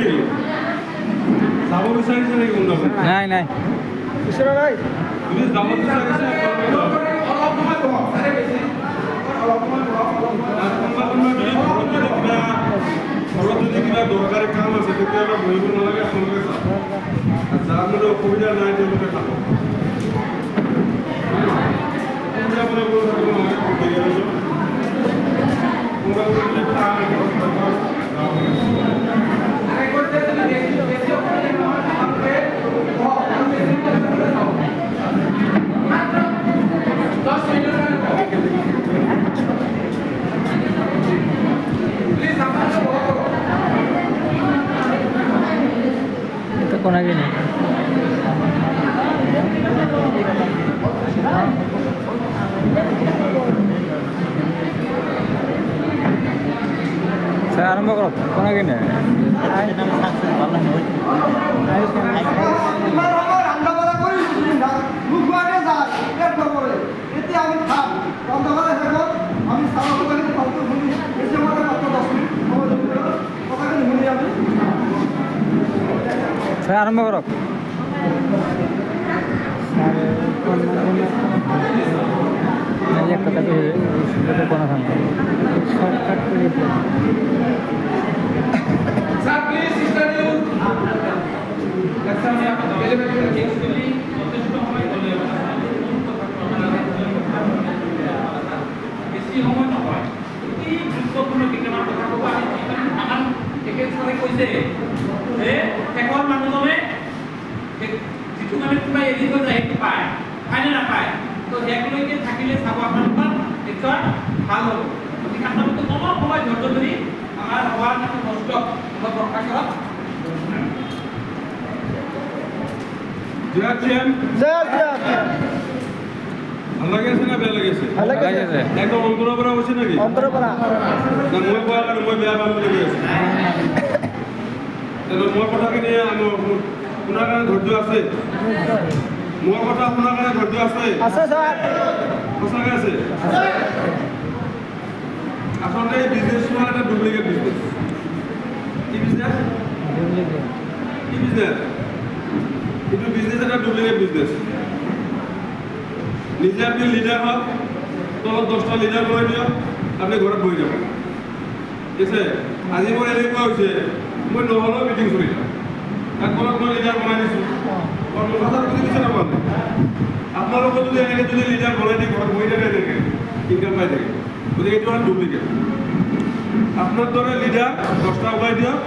নাকি যাব বিচাৰিছে নেকি কোনোবা নাই নাই বিচৰা নাই তুমি যাব বিচাৰিছে ঘৰত যদি কিবা দৰকাৰী কাম আছে তেতিয়াহ'লে বহিব নালাগে আপোনালোকে চাব যাৰ মানে অসুবিধা নাই তেওঁলোকে খাব কোনো আগে নেই স্যার আরম্ভ করো কোনো আগে নেই স্যার আরম্ভ করো একটা কথা কোনো থামবে শর্টকাট করে Sir, please, sister, you. Lakshmi, elevator actually যথেষ্ট সময় চলে বেশি সময় নহয় অতি গুৰুত্বপূৰ্ণ কেইটামান কথা ক'ব আমি আমাৰ একেবাৰে কৈছে যে শেষৰ মানুহজনে যিটো মানে কোনোবাই এৰি থৈ যায় সেইটো পায় হয়নে নাপায় তো একলৈকে থাকিলে চাব আপোনালোকৰ নিশ্চয় ভাল হ'ব গতিকে আপোনালোকে অলপ সময় ধৈৰ্য ধৰি আমাৰ হওয়াৰ মতো কষ্ট প্ৰকাশ কৰা ভাল লাগিছে না বেয়া লাগিছে একদম অন্তৰৰ পৰা কৈছে নেকি অন্তৰৰ পৰা না মই কোৱা কাৰণে মই বেয়া পাম বুলি কৈ আছো মোৰ কথাখিনি শুনাৰ কাৰণে ধৈৰ্য আছে মোৰ কথা শুনাৰ কাৰণে ধৈৰ্য আছে আছে স্যার সঁচাকৈ আছে আচলতে এই বিজনেছটো এটা ডুপ্লিকেট বিজনেছ কি বিজনেছ কি বিজনেছ এইটো বিজনেছ এটা ডুপ্লিকেট বিজনেছ নিজে আপনি লিডার হওক তলত 10টা লিডার বনাই দিয়ক আপনি ঘৰত বহি যাব ঠিক আছে আজি মোৰ এনেকুৱা হৈছে মই নহ'লেও মিটিং চলি যাম তাক ঘৰত মই লিডাৰ বনাই দিছোঁ কৰ্মচাৰী বুজি দিছে নাপালে আপোনালোকে যদি এনেকৈ যদি লিডাৰ বনাই দি ঘৰত বহি থাকে এনেকৈ ইনকাম পাই থাকে গতিকে এইটো হ'ল ডুপ্লিকেট আপনার দরে লিডার 10টা উপায় দিয়ক